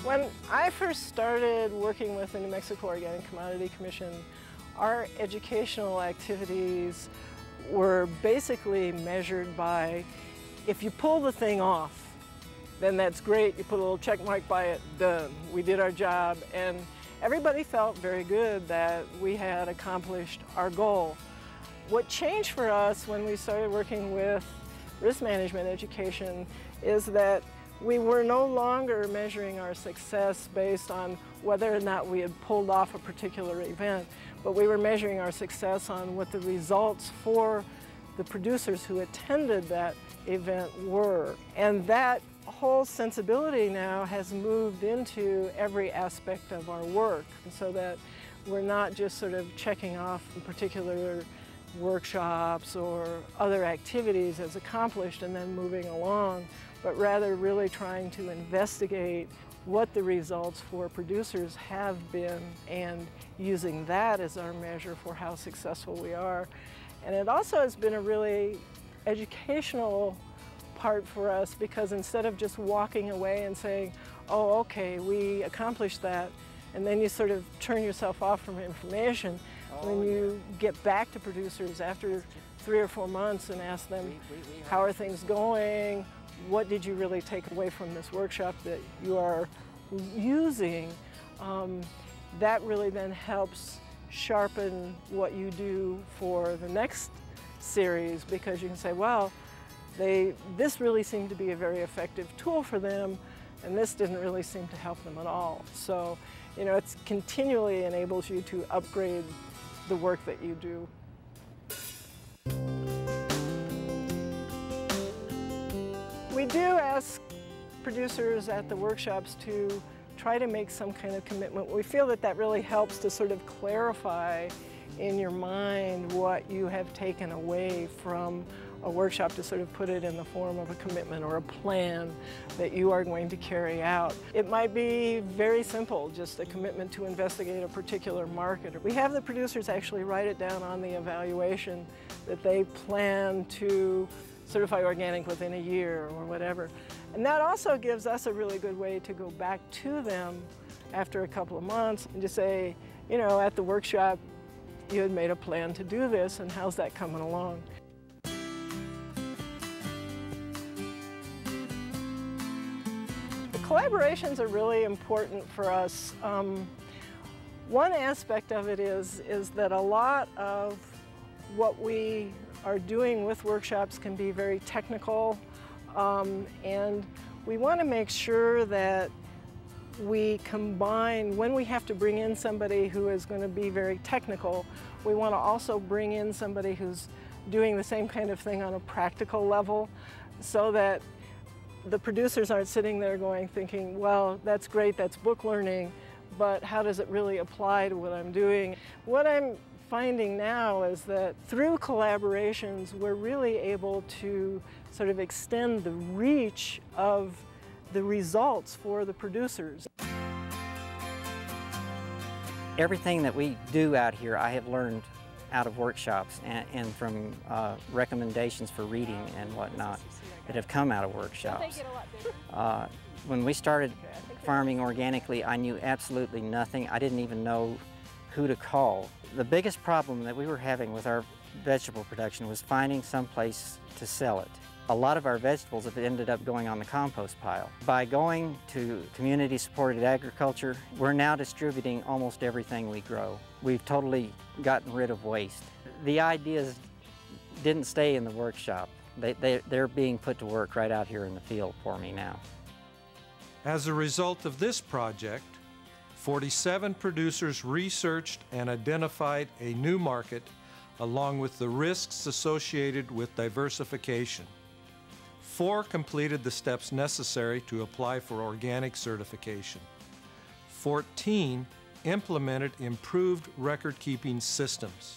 When I first started working with the New Mexico Organic Commodity Commission, our educational activities were basically measured by, if you pull the thing off, then that's great, you put a little check mark by it, done, we did our job, and everybody felt very good that we had accomplished our goal. What changed for us when we started working with risk management education is that we were no longer measuring our success based on whether or not we had pulled off a particular event, but we were measuring our success on what the results for the producers who attended that event were. And that whole sensibility now has moved into every aspect of our work, so that we're not just sort of checking off particular workshops or other activities as accomplished and then moving along, but rather really trying to investigate what the results for producers have been and using that as our measure for how successful we are. And it also has been a really educational part for us, because instead of just walking away and saying, oh, okay, we accomplished that, and then you sort of turn yourself off from information, when you get back to producers after 3 or 4 months and ask them, how are things going? What did you really take away from this workshop that you are using? That really then helps sharpen what you do for the next series, because you can say, well, this really seemed to be a very effective tool for them, and this didn't really seem to help them at all. So, you know, it continually enables you to upgrade the work that you do. We do ask producers at the workshops to try to make some kind of commitment. We feel that that really helps to sort of clarify in your mind what you have taken away from a workshop, to sort of put it in the form of a commitment or a plan that you are going to carry out. It might be very simple, just a commitment to investigate a particular market. We have the producers actually write it down on the evaluation that they plan to certify organic within a year or whatever. And that also gives us a really good way to go back to them after a couple of months and just say, you know, at the workshop, you had made a plan to do this, and how's that coming along? The collaborations are really important for us. One aspect of it is that a lot of what we are doing with workshops can be very technical, and we want to make sure that we combine, when we have to bring in somebody who is going to be very technical, we want to also bring in somebody who's doing the same kind of thing on a practical level, so that the producers aren't sitting there thinking, well, that's great, that's book learning, but how does it really apply to what I'm doing? What I'm finding now is that through collaborations, we're really able to sort of extend the reach of the results for the producers. Everything that we do out here, I have learned out of workshops and from recommendations for reading and whatnot that have come out of workshops. When we started farming organically, I knew absolutely nothing. I didn't even know who to call. The biggest problem that we were having with our vegetable production was finding some place to sell it. A lot of our vegetables have ended up going on the compost pile. By going to community-supported agriculture, we're now distributing almost everything we grow. We've totally gotten rid of waste. The ideas didn't stay in the workshop. They're being put to work right out here in the field for me now. As a result of this project, 47 producers researched and identified a new market, along with the risks associated with diversification. 4 completed the steps necessary to apply for organic certification. 14 implemented improved record-keeping systems.